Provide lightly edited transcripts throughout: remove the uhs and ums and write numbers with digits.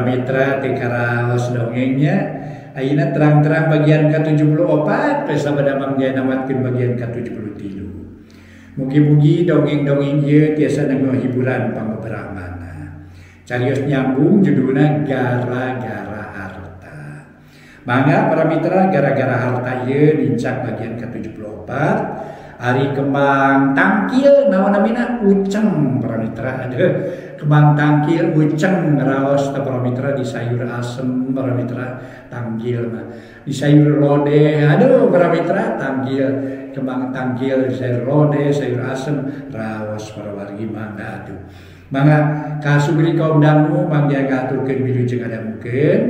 para mitra tekaraos dongengnya ayeuna terang-terang bagian ke-74 pesta badamang dia namatkeun bagian ke-73. Mugi-mugi dongeng-dongeng ieu tiasa nanggo hiburan pangbeberamana. Carios nyambung judulna gara-gara harta. Mangga para mitra gara-gara harta ieu nincak bagian ke-74. Ari kembang tangkil naon namina uceng para mitra ada kembang tangkil uceng raos para mitra di sayur asem para mitra tangkil mah di sayur lodeh aduh para mitra tangkil kembang tangkil sayur lodeh sayur asem raos para wargi mangga atuh mangga kasugri kaum dangu mangga ngaturkeun wilujeng adamukeun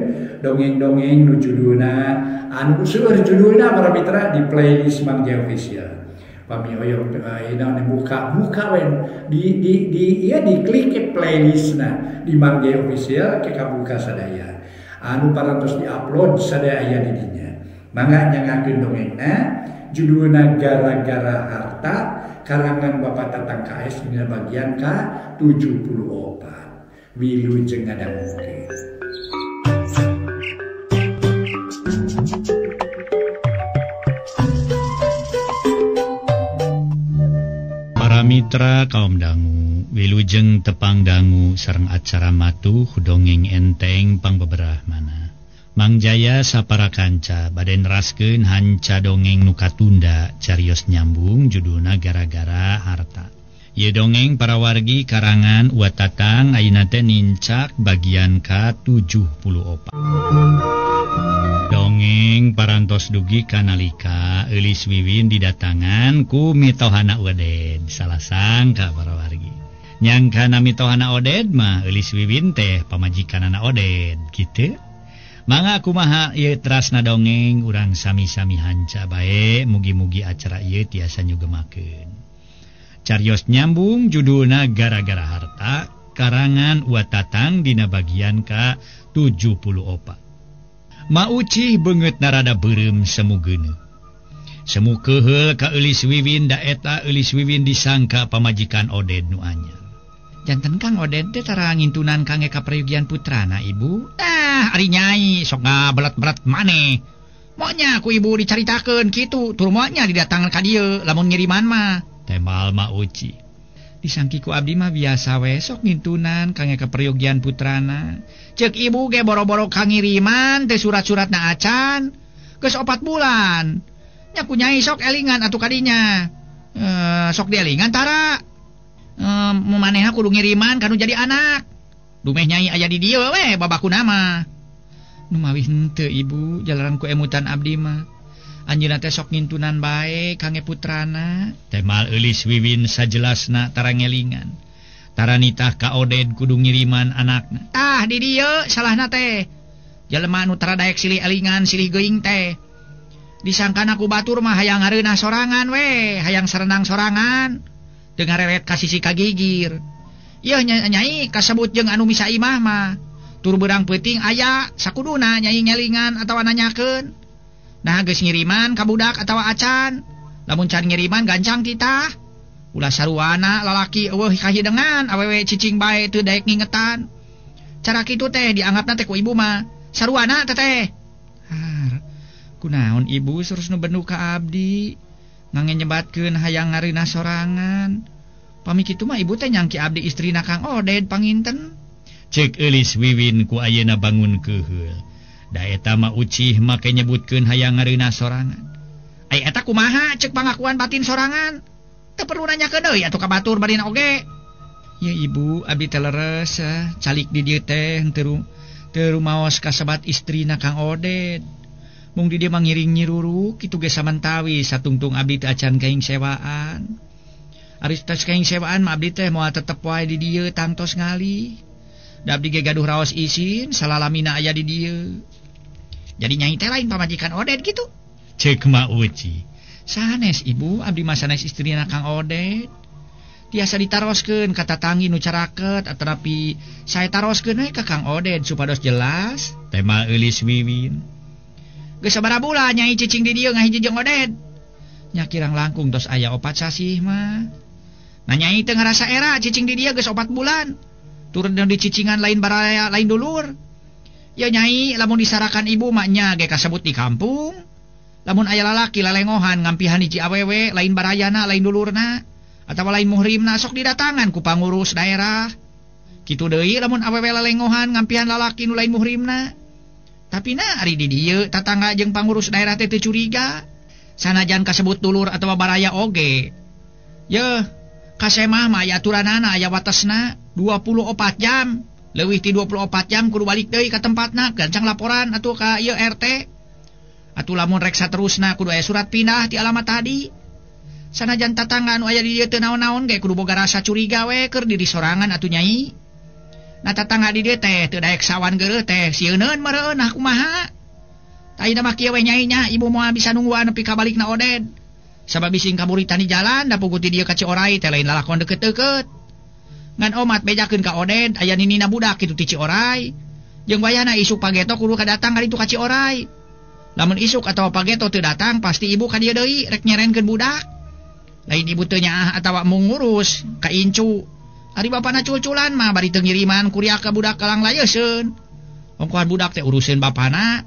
dongeng-dongeng nu judulna anu seueur judulna para mitra di playlist Mangga Official. Pami oyong ina buka wen di klik ke playlistna di Mangga Official ke kabuka sadaya anu parantos diupload sadaya aya di dinya mangga nyangakeun dongengna judulna gara-gara harta karangan Bapak Tatang KS dina bagian ke-74 wilujeng ngadamukeun. Mitra kaum dangu wilujeng tepang dangu sareng acara matuh dongeng enteng pangbeberahmana Mang Jaya sapara kanca bade neraskeun hanca dongeng nu katunda carios nyambung judulna gara-gara harta. Ieu dongeng para wargi karangan Uat Tatang ayeuna teh nincak bagian ke-74. Dongeng parantos dugi kanalika Eulis Wiwin didatangan ku mitohana Oded salah sangka para wargi nyangkana mitohana Oded mah Eulis Wiwin teh pamajikanana Oded kitu mangga kumaha ieu terasna dongeng urang sami-sami hanca bae mugi-mugi acara ieu tiasa nyugemakeun carios nyambung judulna gara-gara harta karangan Uat Tatang dina bagian ke-74. Maucih beungeut narada beureum semu geuneuh. Semu keheul ka Eulis Wiwin da eta Eulis Wiwin disangka pamajikan Oded nu anyar. Janten Kang Oded teh tara ngintunan kangge ka prayogian putrana Ibu. Ari nyai sok ngabelet-belet maneh. Monya ku Ibu dicaritakeun kitu, tur monya didatangan ka dieu lamun ngiriman mah. Tembal Mauci. Disangkiku abdi mah biasa we sok ngintunan kangge kaperyogian putrana. Ceuk Ibu ge boro-boro kangiriman teh surat-suratna acan geus 4 bulan. Nya ku nyai sok elingan atuh kadinya. Sok dielingan tara. Mumaneha kudu ngiriman kanu jadi anak. Dumeh nyai aya di dieu we babakuna mah. Nu mawih henteu Ibu jalaran ku emutan abdi mah. Anjeunna teh sok ngintunan bae kangge putrana. Temal Eulis Wiwin sajelasna tara ngelingan. Tara nitah ka Oded kudu ngiriman anakna. Tah di dieu salahna teh. Jelema anu tara daek silih elingan silih geuing teh. Disangkana ku batur mah hayang ngareunah sorangan we, hayang sarenang sorangan. Teu ngareret ka sisi kagigir. Ieu nyai kasebut jeung anu misa imah mah. Tur beurang peuting aya sakuduna nyai ngelingan atawa nanyakeun. Nah geus ngiriman ka budak atawa acan. Lamun can ngiriman gancang titah. Ulah saruana lalaki eueuh kahidengan awewe cicing bae teu daek ngingetan. Cara kitu teh dianggapna teh ku Ibu mah saruana teh. Kunaon Ibu terus nu bendu ka abdi ngangge nyebatkeun hayang ngareunah sorangan. Pami kitu mah Ibu teh nyangki abdi istrina Kang Oded panginten. Ceuk Eulis Wiwin ku ayeuna bangun keheul. Da eta mah ucih make nyebutkeun hayang ngareunah sorangan. Ai eta kumaha ceuk pangakuan batin sorangan? Teu perlu nanyakeun deui atuh ka batur badina oge. Ya Ibu, abdi teh leres calik di dieu teh teu rumaos kasebat istrina Kang Oded. Mung di dieu mah ngiring nyiruruk kitu ge samantawi satungtung abdi teh acan kaing sewaan. Ari tos kaing sewaan mah abdi teh moal tetep wae di dieu tangtos ngali. Da abdi ge gaduh raos isin salalamina aya di dieu. Jadi nyai teh lain pamajikan Oded gitu. Ceuk Ma Uci. Sanes Ibu, abdi mah sanes istrina Kang Oded. Tiasa ditaroskeun ka tatanggi nu caraket atrapi sae taroskeun we ka Kang Oded supados jelas. Tema Eulis Wiwin. Geus sabaraha bulan nyai cicing di dieu ngahiji jeung Oded. Nya kirang langkung tos aya 4 sasih mah. Nah nyai teu ngarasa era cicing di dieu geus 4 bulan. Turun di cicingan lain baraya lain dulur. Ya Nyai, lamun disarakan ibu maknya ge kasebut di kampung. Lamun aya lalaki lalengohan ngampihan hiji awewe lain barayana lain dulurna atawa lain muhrimna sok didatangan ku pangurus daerah. Kitu deui lamun awewe lalengohan ngampihan lalaki nu lain muhrimna. Tapi ari di dieu tatangga jeung pangurus daerah teh teu curiga. Sanajan kasebut dulur atawa baraya oge. Yeuh, kasemah mah aya aturanana aya watesna 24 jam. Leuwih ti 24 jam kudu balik deui ka tempatna gancang laporan atuh ka ieu RT. Atuh lamun rek saterusna kudu aya surat pindah ti alamat tadi. Sanajan tatangga anu aya di dieu teu naon-naon ge kudu boga rasa curiga we keur diri sorangan atuh Nyai. Nah tatangga di dieu teh teu daek sawan geureuh teh sieuneun meureun nah kumaha. Taina mah kieu we Nyai nya ibu moal bisa nungguan nepi ka balikna Oded. Sabab bising kaburitan di jalan da puguh ti dieu ka Ciorai teh lain lalakon deukeut-deukeut. Ngan omat bejakeun ka Oded aya ninina budak kitu ti Ciorai. Jeung wayahna isuk pageto kudu kadatang ka ditu ka Ciorai. Lamun isuk atawa pageto teu datang pasti ibu ka dieu deui rek nyerenkeun budak. Lain ibu teu nyaah atawa mung ngurus ka incu. Ari bapana culculan mah bari teu ngiriman kuliah ka budak kalang layeuskeun. Ongkohan budak teh uruseun bapana.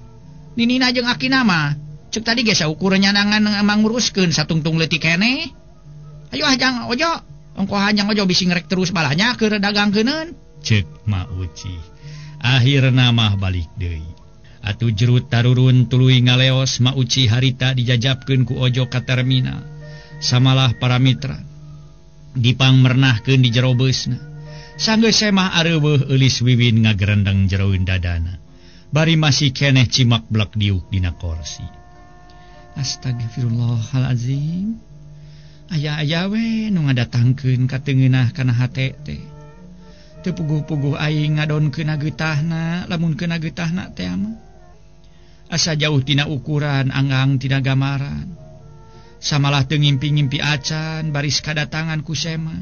Ninina jeung akina mah ceuk tadi ge saukur nyanangan manguruskeun satungtung leutik keneh. Ayo hajang ojo, ongkohan hajang ojo bisi ngrek terus balanya keur dagangkeuneun. Ceuk Ma Uci. Akhirna mah balik deui. Atuh jerut tarurun tuluy ngaleos Ma Uci harita dijajabkeun ku ojo ka terminal. Samalah para mitra. Dipangmernahkeun di jero beusna. Sanggeus semah areuweuh eulis Wiwin ngagerendeng jeroeun dadana. Bari masih keneh cimak blek diuk dina kursi. Astagfirullahalazim. Aya-aya we nu ngadatangkeun ka teungeunah kana hate teh. Teu puguh-puguh aing ngadonkeun geutahna, lamun keuna geutahna teh mah. Asa jauh tina ukuran anggang tina gamaran. Samalah teu ngimpi-ngimpi acan baris kadatangan ku Sema.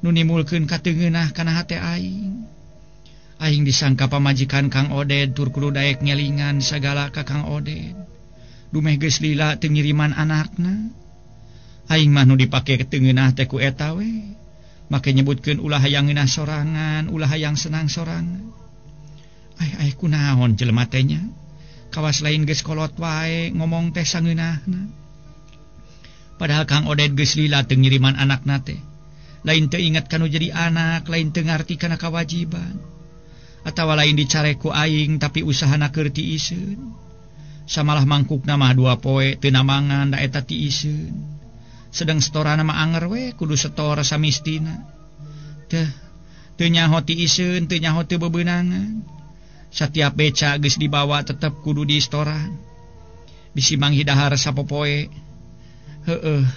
Nu nimulkeun ka teungeunah kana hate aing. Aing disangka pamajikan Kang Oded tur kudu daek ngelingan sagala ka Kang Oded. Dumeh geus lila teu ngiriman anakna. Aing mah nu dipake ke teungeunah teh ku eta we. Make nyebutkeun ulah hayang ngeunah sorangan, ulah hayang senang sorangan. Ai kunaon jelema teh nya? Kawas lain geus kolot wae ngomong teh sangeunahna. Padahal Kang Oded geus lila teu ngiriman anakna teh. Lain teu inget kanu jadi anak, lain teu ngarti kana kawajiban. Atawa lain dicarek ku aing tapi usahana keur tiiseun. Samalah mangkukna mah 2 poe teu namangan da eta tiiseun. Sedang setorana mah anger we kudu setor samistina. Teu nyaho tiiseun, teu nyaho teu bebeunangan. Satiap beca geus dibawa tetep kudu di storan. Bisi manghidahar sapopoe. Heueuh.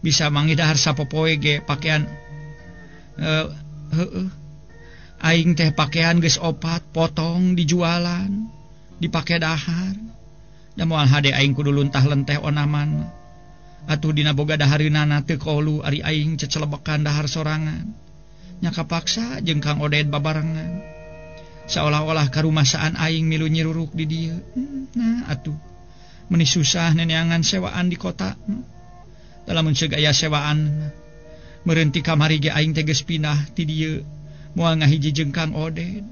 Bisa manghidahar sapopoe ge pakaian aing teh pakaian geus 4 potong dijualan, dipake dahar. Da moal hade aing kudu luntah lenteh onaman. Atuh dina boga dahareunana teu kolu ari aing cecelebekan dahar sorangan. Nya kapaksa jeung Kang Oded babarengan. Seolah-olah karumasaan aing milu nyiruruk di dieu. Nah atuh meuni susah neneangan sewaan di kota. Dalam ceuk aya sewaan meureun ti kamari ge aing teh geus pindah ti dieu. Moal ngahiji jeung Kang Oded.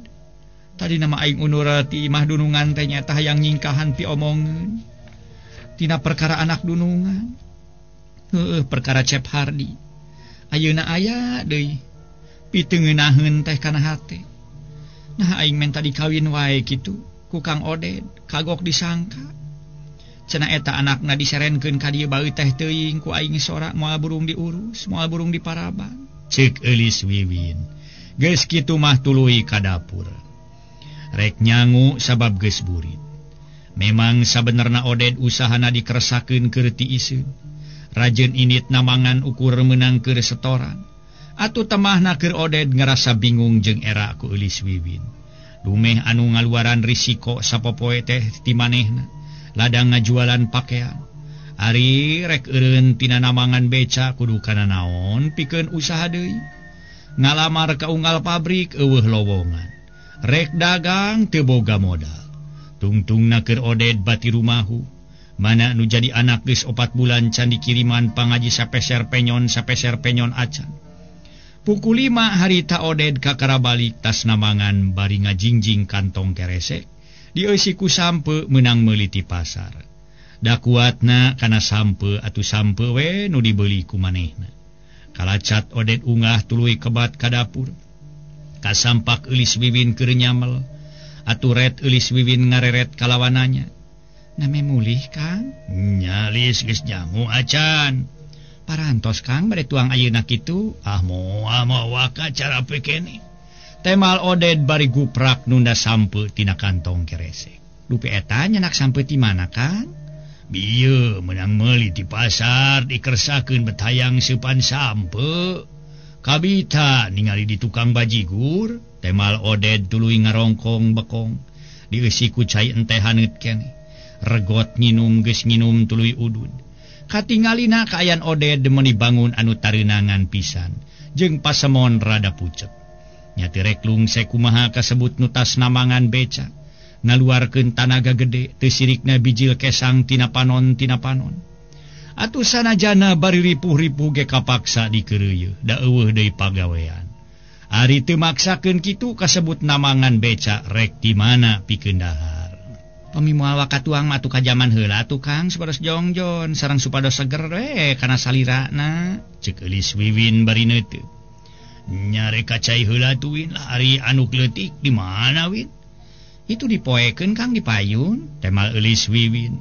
Tadi nama aing unur ti imah dunungan teh nyata hayang nyingkahan pi omongeun. Tina perkara anak dunungan. Perkara Cep Hardi. Ayeuna aya deui piteungeunaheun teh kana hate. Nah aing menta dikawin wae kitu ku Kang Oded, kagok disangka. Cenah eta anakna diserenkeun ka dieu baeu teh teuing ku aing sora moal burung diurus, moal burung diparaban. Ceuk eulis Wiwin. Geus kitu mah tuluy ka dapur. Rek nyangu sabab geus burit. Memang sabenerna Oded usahana dikeresakeun keur tiiseun. Rajeun init namangan ukur meunang keur setoran. Atuh temahna keur Oded ngerasa bingung jeung era ku eulis Wiwin. Dumeh anu ngaluaran risiko sapopoe teh ti manehna. Ladang ngajualan pakaian. Ari rek eureun tina namangan beca kudu kana naon pikeun usaha deui. Ngalamar ka unggal pabrik eueuh lowongan. Rek dagang teu boga modal. Tungtungna keur Oded bati rumahu. Mana nu jadi anak geus 4 bulan can dikiriman pangaji sapeser penyon acan. Pukul 5 harita Oded kakara balik tas namangan bari ngajingjing kantong keresek dieusi ku sampe menang meuli ti pasar. Da kuatna kana sampe atuh sampe we nu dibeli ku manehna. Kalacat Oded unggah tuluy kebat ka dapur. Kasampak Eulis Wiwin keur nyamel. Aturet Eulis Wiwin ngareret kalawananya. Name mulih Kang? Nyalis geus jangu acan. Parantos Kang bade tuang ayeuna kitu. Moal waka cara pekene. Temal Oded bari guprak nunda sampe tina kantong keresek. Dupi eta nyenak sampe ti mana Kang? Bieu menang meuli ti pasar dikersakeun betayang seupan sampe. Kabita ningali di tukang bajigur. Temal Oded tuluy ngarongkong bekong dieusi ku cai ente haneut keneh. Regot nginum geus nginum tuluy udud. Katingalina kaayan Oded meni bangun anu tareunangan pisan jeung pasemon rada pucet. Nya teu rek lungsek kumaha kasebut nu tas namangan beca. Ngaluarkeun tanaga gede teu sirikna bijil kesang tina panon. Atuh sanajana bari ripuh-ripuh ge kapaksa dikeureuyeun da eueuh deui pagawean. Ari teu maksakeun kitu kasebut namangan beca rek di mana pikeun dahar. Pamimual wakatuang mah atuh ka jaman heula atuh Kang sabaros jongjon sareng supados seger we kana salirana ceuk Eulis Wiwin bari neuteup. Nya rek kacai heula tuh Win ari anu leutik di mana Win? Itu dipoekeun Kang di payun temal Eulis Wiwin.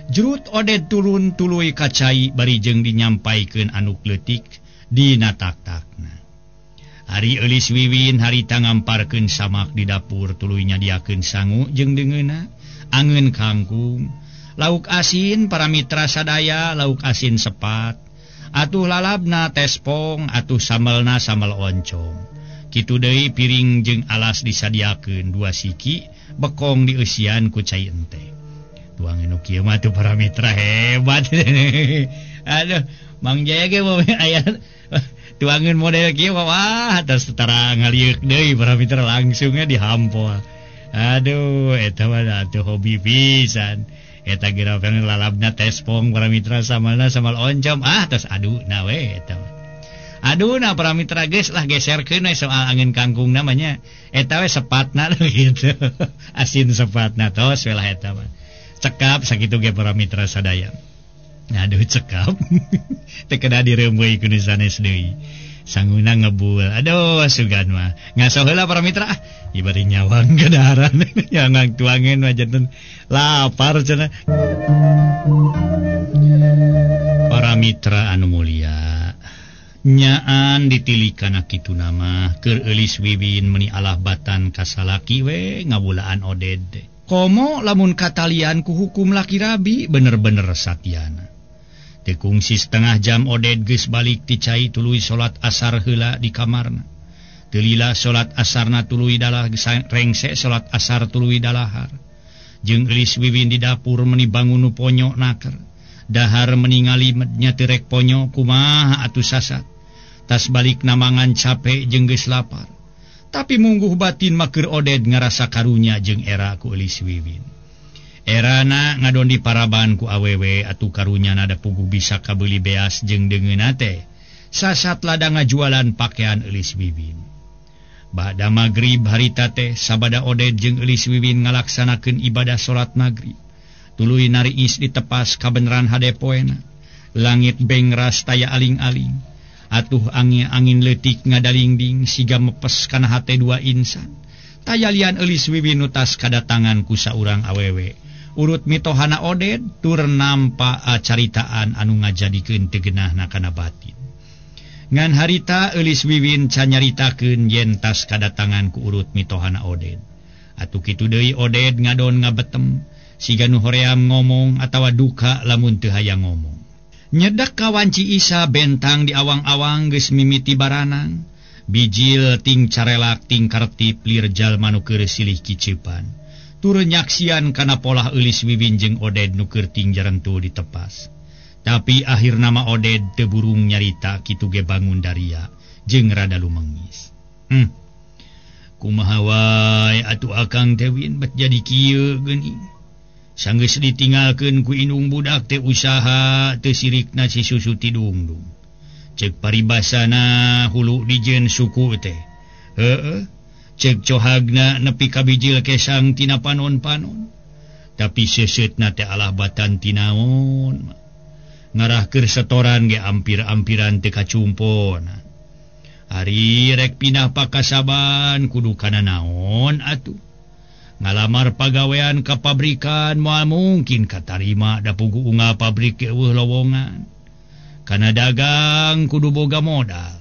Jurut Oded turun tuluy kacai bari jeung dinyampaikeun anu leutik dina tak-takna. Ari Eulis Wiwin harita ngamparkeun samak di dapur tuluy nyadiakeun sangu jeung deungeunna, angeun kangkung, lauk asin para mitra sadaya, lauk asin sepat, atuh lalabna tespong, atuh samelna samel oncom. Kitu deui piring jeung alas disadiakeun 2 siki, bekong dieusian ku cai ente. Tuangan nu kieu mah tuh para mitra hebat. Aduh, Mang Jaya ge aya tuangan model kieu wah atas setara ngaliuk deui para mitra langsungnya dihampol. Aduh, eta mah atuh hobi pisan. Eta geura pengen lalabna tespong para mitra samalna samal oncom tos aduna we eta mah. Aduna para mitra geus lah geserkeun we soal angin kangkung namanya. Eta we sepatna gitu. Asin sepatna tos we lah eta mah. Cekap sakitu ge para mitra sadaya. Aduh cekap. Teu kada direumeui ku nu sanes deui. Sanguna ngebul. Aduh sugan mah. Ngaso heula para mitra ibari nyawang kedaharan. Yang tuangeun mah janten lapar cenah. Para mitra anu mulia, nyaan ditilihkana kitu nama keur Eulis Wiwin meuni alah batan kasalaki we ngabulaan Oded. Komo lamun katalian ku hukum laki rabi bener-bener satyana. Tekungsi setengah jam Oded geus balik ti cai tuluy salat asar heula di kamarna. Teu lila salat asarna tuluy dalah rengse salat asar tuluy dalahar. Jeung Eulis Wiwin di dapur meuni bangun nu ponyo naker. Dahar meningali mednya teu rek ponyo kumaha atuh sasat. Tas balik namangan capek jeung geus lapar. Tapi mungguh batin makeur Oded ngarasa karunya jeung era ku Eulis Wiwin. Erana ngadon di paraban ku awewe atuh karunya nada puguh bisa kabeuli beas jeung deungeunna teh. Sasat lada ngajualan pakaian Eulis Wiwin. Bada magrib harita teh sabada Oded jeung Eulis Wiwin ngalaksanakeun ibadah salat magrib. Tuluy nariis ditepas kabeneran hade poena. Langit bengras taya aling-aling. Atuh angin leutik ngadalingding siga mepes kana hate 2 insan. Tayalian Eulis Wiwin nutas kadatangan ku saurang awewe. Urut mitohana Oded tur nampa caritaan anu ngajadikeun teu geunahna kana batin. Ngan harita Eulis Wiwin can nyaritakeun yen tas kadatangan ku urut mitohana Oded. Atuh kitu deui Oded ngadon ngabetem siga nu hoream ngomong atawa duka lamun teu hayang ngomong. Nyedak kawanci Isa bentang di awang-awang geus mimiti baranang. Bijil ting carelak ting kartip lir jalma nu keur silih kiceupan. Tur nyaksian kana polah Eulis Wiwin jeung Oded nu keur ting jarentu ditepas. Tapi akhir nama Oded teu burung nyarita kitu ge bangun daria jeung rada lumengis. Kumaha wae atuh akang teh Win bet jadi kieu geuning. Sanggeus ditinggalkeun ku indung budak teh usaha teu sirikna si susu ti dungdung. Cek paribasana hulu dijen suku teh. Cek cohagna nepi kabijil kesang tina panon-panon. Tapi sesetna teh alah batan tinaon. Ngarah keur setoran ge ampir-ampiran teu kacumpon. Ari rek pindah pakasaban kudu kana naon atuh. Ngalamar pagawean ka pabrikan moal mungkin katarima da pugu unggah pabrik eueuh lowongan. Kana dagang kudu boga modal.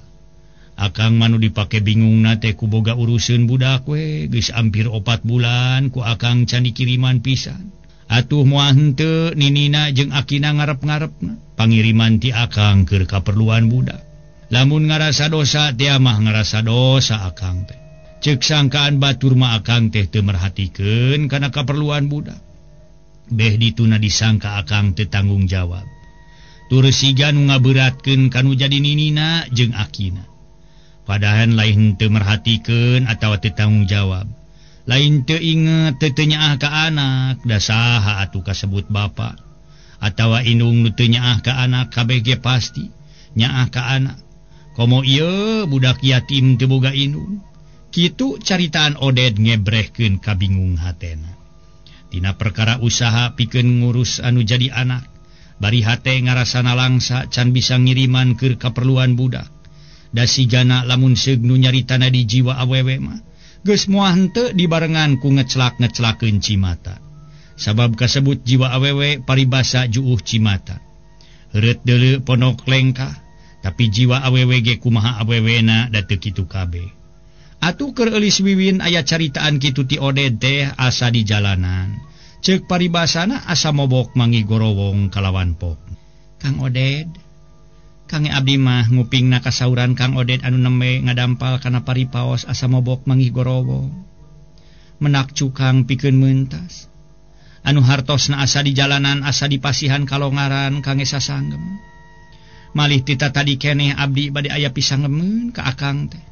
Akang manu dipake bingung teh ku boga urusan budak we geus ampir 4 bulan ku akang can dikiriman pisan. Atuh moal henteu ninina jeung akina ngarep-ngarepna pangiriman ti akang keur kaperluan budak. Lamun ngarasa dosa teh mah ngarasa dosa akang teh. Ceuk sangkaan batur mah akang teh teu merhatikeun kana kaperluan budak. Beh dituna disangka akang teu tanggung jawab. Tur siga nu ngaberatkeun kanu jadi ninina jeung akina. Padahal lain teu merhatikeun atawa teu tanggung jawab. Lain teu inget teu nyaah ka anak, da saha atuh kasebut bapa. Atawa indung nu teu nyaah ka anak kabeh ge pasti nyaah ka anak. Komo ieu budak yatim teu boga indung. Kitu caritaan Oded ngebrehkeun kabingung hatena. Tina perkara usaha pikeun ngurus anu jadi anak. Bari hate ngarasana langsa can bisa ngiriman keur kaperluan budak. Da sigana lamun seug nu nyaritana di jiwa awewe mah geus moal henteu dibarengan ku ngeclak-ngeclakeun cimata. Sabab kasebut jiwa awewe paribasa juuh cimata. Heureut deuleu ponok lengkah, tapi jiwa awewe ge kumaha awewena da teu kitu kabeh. Atuh keur eulis wiwin aya caritaan kitu ti Oded teh asa di jalanan. Ceuk paribasana asa mobok mangi gorowong kalawan pok. Kang Oded, Kang abdi mah ngupingna kasauran Kang Oded anu nembe ngadampal kana paripaos asa mobok mangi gorowong. Menak cukang pikeun meuntas. Anu hartosna asa di jalanan asa dipasihan kalongaran kangge sasanggem. Malih tita tadi keneh abdi bade aya pisangemeun ka akang teh.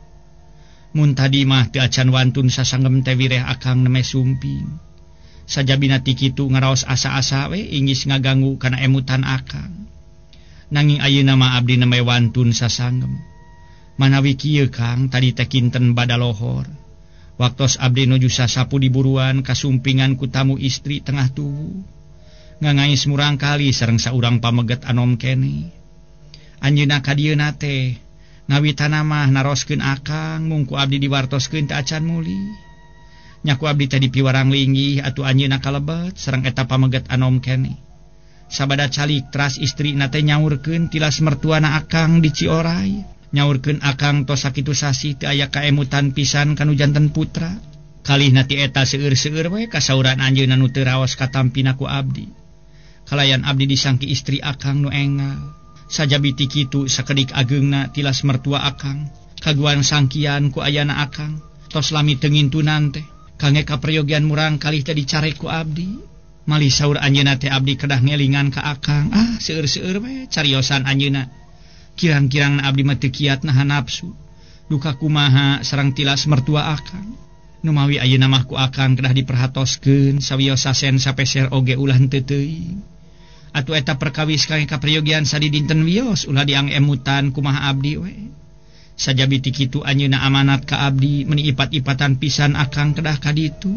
Mun tadi mah teu acan wantun sasanggem teh wireh akang neme sumping. Sajabina ti kitu ngaraos asa-asa we ingis ngaganggu kana emutan akang. Nanging ayeuna mah abdi neme wantun sasanggem. Manawi kieu Kang tadi teh kinten badalohor. Waktos abdi nuju sasapu di buruan kasumpingan ku tamu istri tengah tubuh. Ngangais murang kali sareng saurang pameget anom kene. Anjeunna ka dieu teh ngawitana mah naroskeun akang mung ku abdi diwartoskeun teh acan muli. Nyaku abdi teh dipiwarang linggih atuh anjeunna kalebet sareng eta pameget anom kene. Sabada calik teras istri teh nyaurkeun tilas mertuana akang di Cioray. Nyaurkeun akang tos sakitu sasi teu aya kaemutan pisan kanu janten putra. Kalihna ti eta seueur-seueur we kasauran anjeunna nu teu raos katampina ku abdi. Kalayan abdi disangki istri akang nu enggal. Sajabi ti kitu sakedik ageungna tilas mertua akang kaguan sangkian ku ayana akang tos lami teu ngintunan teh kangge kaprayogian murang kalih teh dicarek ku abdi. Malih saur anjeunna teh abdi kedah ngelingan ka akang, seueur-seueur we cariosan anjeunna. Kirang-kirang abdi mah teu kiat nahan nafsu. Duka kumaha sareng tilas mertua akang. Nu mawi ayeuna mah ku akang kedah diperhatoskeun sawios sasen sapeser oge ulah henteu teuing. Atuh eta perkawis kangge kaprayogian sadi dinten wios ulah diang emutan kumaha abdi we. Sajabi ti kitu anjeunna amanat ka abdi meuni ipat-ipatan pisan akang kedah kaditu.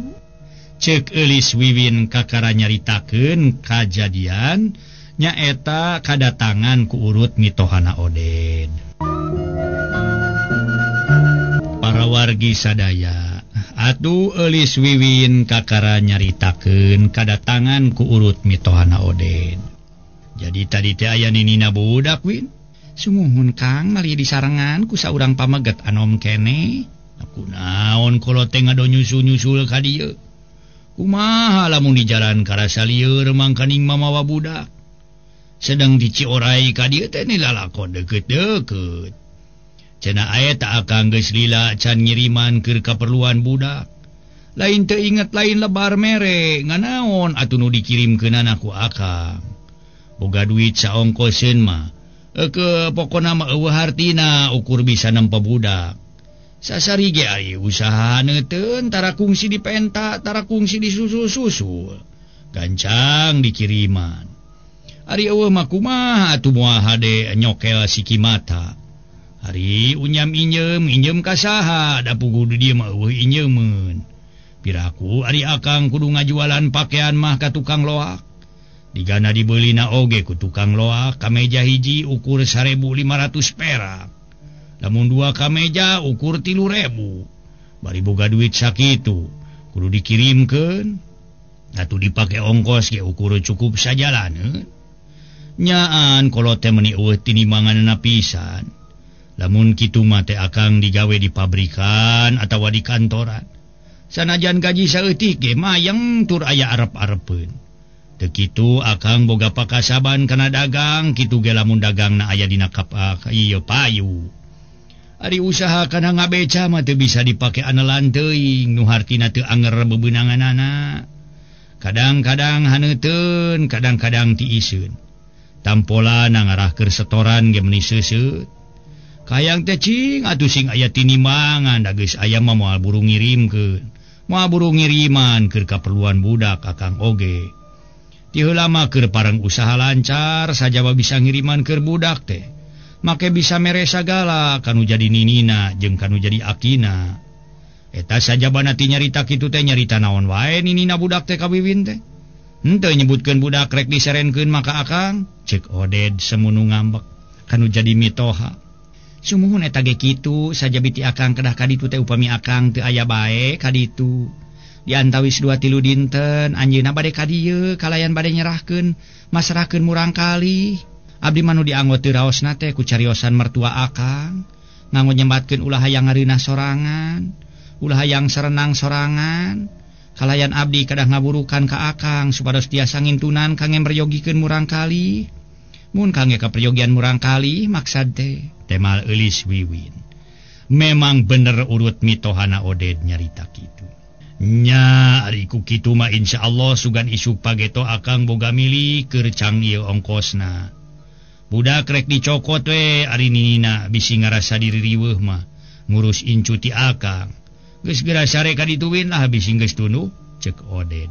Ceuk eulis wiwin kakara nyaritakeun kajadian nyaeta kadatangan ku urut mitohana Oded. Para wargi sadaya, atuh eulis wiwin kakara nyaritakeun kadatangan ku urut mitohana Oded. Jadi tadi teh aya ninina budak win. Sumuhun Kang malih disarengan ku saurang pameget anom kene. Aku naon kolo teh ngado nyusul-nyusul ka dieu. Kumaha lamun di jalan karasa lieur mangkaning mamawa budak. Sedang di Cioray ka dieu teh nilalakon deukeut-deukeut. Cenah aya tak akang geus lila can ngiriman keur kaperluan budak. Lain teu inget lain lebar mere nganaon atuh nu dikirimkeunana ku akang. Boga duit saongkoseun mah ke pokona mah eueuh hartina ukur bisa nempo budak. Sasari ge ari usaha neuteun tara kungsi dipenta tara kungsi disusul-susul. Gancang dikiriman. Ari eueuh mah kumaha atuh moal hade nyokel si kimata. Hari unyam injem kasaha da puguh dia mah eueuh injemen. Piraku ari akang kudu ngajualan pakaian mah ka tukang loak. Digana dibelina oge ku tukang loak kameja hiji ukur 1.500 perak. Lamun 2 kameja ukur 3.000. Bari boga duit sakitu kudu dikirimkeun. Atuh dipake ongkos ge ukur cukup sajalaneun. Nyaan kolot teh meuni eueuh tinimanganna pisan. Lamun kitu mah teh akang digawe di pabrikan atawa di kantoran. Sanajan gaji saeutik ge mayang tur aya arep-arepeun. Teu kitu akang boga pakasaban kana dagang, kitu ge lamun dagangna aya dina ieu payu. Ari usaha kana ngabeca mah teu bisa dipake anelan teuing nu hartina teu anger bebeunanganana. Kadang-kadang haneuteun, kadang-kadang tiiseun. Tampolan ngarahkeun setoran ge meuni seuseut. Kayang teh cing atuh sing aya tinimangan da geus aya mah moal buru ngirimkeun. Moal buru ngiriman keur kaperluan budak akang oge. Ti heula mah keur pareng usaha lancar sajaba bisa ngiriman keur budak teh. Make bisa mere sagala kanu jadi ninina jeung kanu jadi akina. Eta sajabana ti nyarita kitu teh nyarita naon wae ninina budak teh kawiwin teh. Henteu nyebutkeun budak rek diserenkeun maka akang, ceuk Oded semunu ngambek kanu jadi mitoha. Sumuhun eta ge kitu sajabi ti akang kedah kaditu teh upami akang teu aya bae kaditu. Di antawis 2-3 dinten anjeunna bade ka dieu kalayan bade nyerahkeun masrahkeun murang kali. Abdi manu dianggo teu raosna teh ku cariosan mertua akang nganggo nyembatkeun ulah hayang ngareunah sorangan, ulah hayang serenang sorangan. Kalayan abdi kadah ngaburukan ka akang supados tiasa ngintunan kangge mreyogikeun murang kali. Mun kangge kaperyogian murang kali maksad teh temal eulis wiwin. Memang bener urut mitohana Oded nyarita kitu. Nya ari ku kitu mah insyaallah sugan isuk pageto akang boga mili keur can ieu ongkosna. Budak rek dicokot we ari ninina bisi ngarasa diri riweuh mah ngurus incu ti akang. Geus geura sare ka dituwin lah bisi geus tunduh ceuk Oded.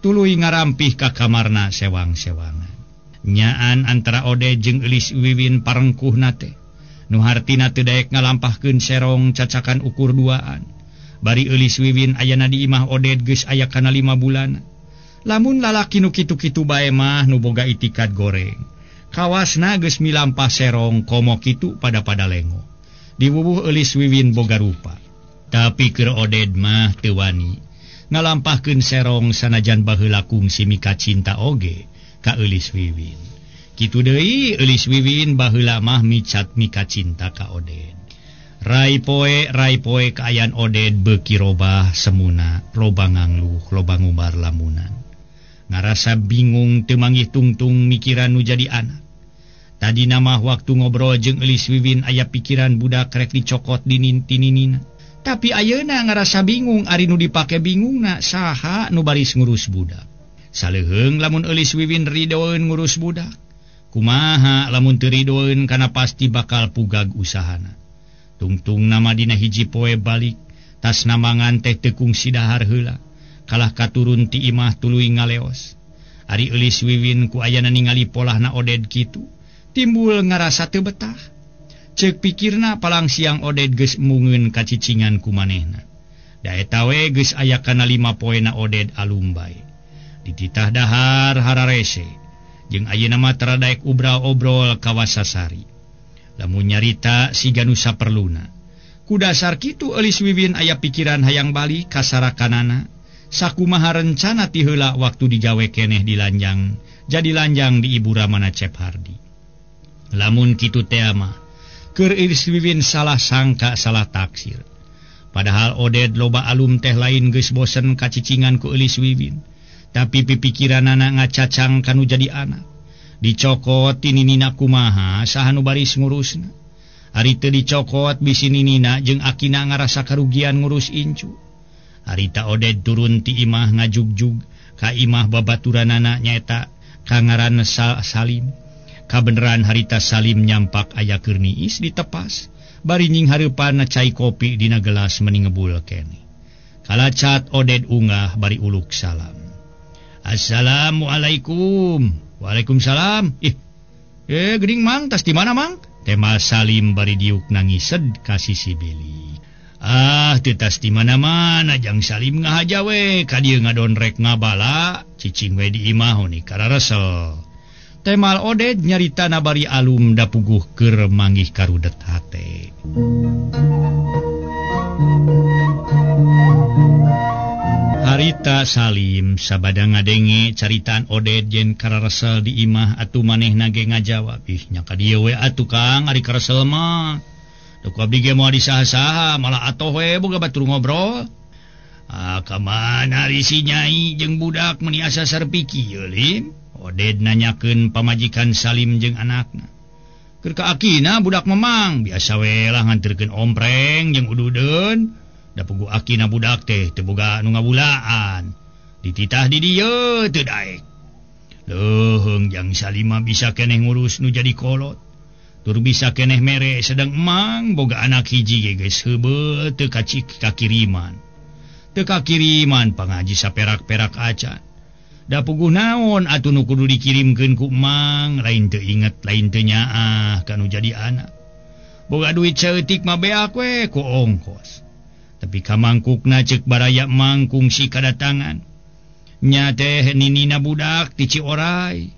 Tuluy ngarampih ka kamarna sewang-sewangan. Nyaan antara Oded jeung eulis wiwin parengkuhna teh. Nu hartina teu daek ngalampahkeun serong cacakan ukur 2an. Bari eulis wiwin ayana di imah Oded geus aya kana 5 bulan. Lamun lalaki nu kitu-kitu bae mah nu boga itikat goreng. Kawasna geus milampah serong komo kitu pada lengo. Diwuwuh eulis wiwin boga rupa. Tapi keur Oded mah teu wani ngalampahkeun serong sanajan baheula kungsi mika cinta oge ka eulis wiwin. Kitu deui eulis wiwin baheula mah micat mika cinta ka Oded. Rai poe kaayaan Oded beuki robah semuna, loba ngangluh, loba ngumbar lamunan. Ngarasa bingung teu manggih tungtung mikiran nu jadi anak. Tadi nama waktu ngobrol jeung eulis wiwin aya pikiran budak rek dicokot di nintina. Tapi ayeuna ngarasa bingung ari nu dipake bingungna saha nu baris ngurus budak. Saleuheung lamun eulis wiwin ridoeun ngurus budak. Kumaha lamun teu ridoeun kana pasti bakal pugag usahana. Tungtung nama dina hiji poe balik tas namangan teh teu kungsi dahar heula. Kalah katurun ti imah tuluy ngaleos. Ari eulis wiwin ku ayana ningali polahna Oded kitu, timbul ngarasa teu betah. Ceuk pikirna palang siang Oded geus mungeun kacicingan ku manehna. Da eta we geus aya kana 5 poena Oded alumbai. Dititah dahar hararese jeung ayeuna mah tara daek obrol kawasasari. Lamun nyarita siga nu saperluna. Ku dasar kitu eulis wiwin aya pikiran hayang balik ka sarakanana. Sakumaha rencana ti heula waktu digawe keneh di lanjang, jadi lanjang di ibu ramana Cep Hardi. Lamun kitu teh mah keur eulis wiwin salah sangka salah taksir. Padahal Oded loba alum teh lain geus bosen kacicingan ku eulis wiwin. Tapi pipikiranana ngacacang kanu jadi anak. Dicokot ti ninina kumaha saha nu baris ngurusna. Ari teu dicokot bisi ninina jeung akina ngarasa karugian ngurus incu. Harita Oded turun ti imah ngajugjug ka imah babaturanana nyaeta ka ngaran Salim. Kabeneran harita Salim nyampak aya keur niis ditepas. Bari nying hareupan cai kopi dina gelas meni ngebul keneh. Kalacat Oded unggah bari uluk salam. Assalamualaikum. Waalaikumsalam. Geuning Mang, tas di mana Mang? tema Salim bari diuk nangised kasih si Billy. Tetas di mana-mana jang Salim ngahaja we ka dieu ngadonrek ngabala cicing we di imah ni kararesel. Temal Oded nyarita nabari alum da puguh keur manggih karudet hate. Harita Salim sabada ngadenge caritaan Oded jen kararesel di imah atuh manehna ge ngajawab, "Ih nya ka dieu we atuh Kang ari karesel mah. Duk abdi ge moal disaha-saha malah atoh we boga batur ngobrol." Kamana ari si Nyai jeung budak mun asa sarpiki ieu Lim? Oded nanyakeun pamajikan Salim jeung anakna. Keur ka akina budak memang biasa we lah nganterkeun ompreng jeung ududeun. Da pugu akina budak teh teu boga nu ngabulaan. Dititah di dieu teu daek. Leuheung jang Salim mah bisa keneh ngurus nu jadi kolot. Tur bisa keneh mere sedang emang boga anak hiji ge geus heubeut teu kakiriman. Teu kakiriman pangaji saperak-perak acan. Da puguh naon atuh nu kudu dikirimkeun ku emang, lain teu inget, lain teu nyaah kanu jadi anak. Boga duit saeutik mah beak we ku ongkos. Tapi kamangkukna cek baraya emang kungsi kadatangan. Nya teh ninina budak ti Cioray.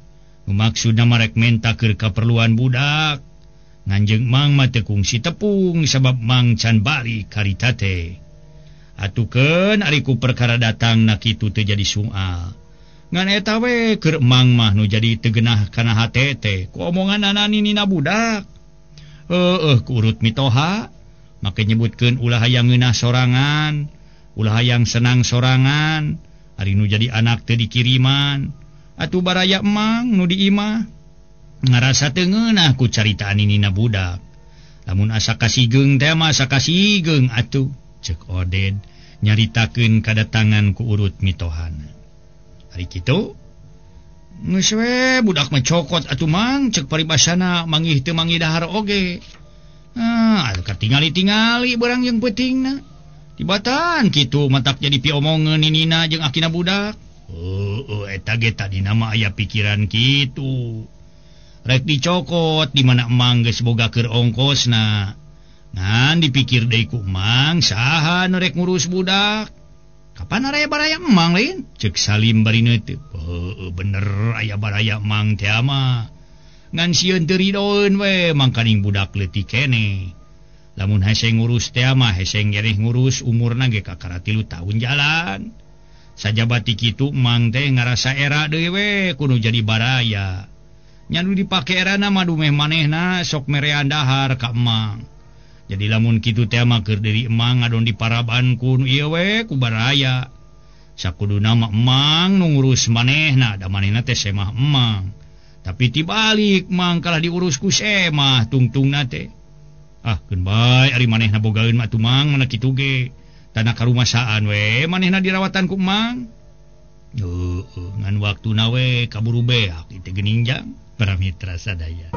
Nu maksudna marek menta keur kaperluan budak. Nganjeung mang mah teu kungsi tepung sabab mang can balik harita teh. Atukeun ari ku perkara datangna kitu teu jadi soal. Ngan eta we keur emang mah nu jadi teu geunah kana hate teh ku omonganna ninina budak. Ku urut mitoha make nyebutkeun ulah hayang ngeunah sorangan, ulah hayang senang sorangan, ari nu jadi anak teu dikiriman. Atuh baraya emang nu di imah ngarasa teu ngeunah ku caritaan ninina budak. Lamun asa kasigeung teh mah asa kasigeung atuh, ceuk Oded nyaritakeun kadatangan ku urut mitohana. Ari kitu geus we budak mah cokot atuh mang, ceuk paribasana manggih teu manggih dahar oge. Atuh katingali-tingali barang yang pentingna. Tibatan kitu matak jadi piomongeun ninina jeung akina budak. Eta ge tadi nama aya pikiran kitu. Rek dicokot di mana emang geus boga keur ongkosna. Ngan dipikir deui ku emang saha nu rek ngurus budak. Kapan aya baraya emang lain? Ceuk Salim bari neuteub. Bener aya baraya emang teh mah. Ngan sieun teu ridoeun we mangkaning budak leutik keneh. Lamun hese ngurus teh mah hese ngereh ngurus umurna ge ka 3 tahun jalan. Sajabati kitu emang teh ngarasa era deui we kudu jadi baraya. Nya nu dipake erana mah dumeh manehna sok merean dahar ka emang. Jadi lamun kitu teh mah keur deui emang ngadon di paraban ku ieu we ku baraya. Sakuduna mah emang nu ngurus manehna, da manehna teh semah emang. Tapi tibalik mang kalah diurus ku semah tungtungna teh. Keun bae ari manehna bogaeun mah atuh mang mana kitu ge. Tanah karumasaan we manehna dirawatan ku emang. Ngan waktuna we kaburu beak teh geuning jang para mitra sadaya.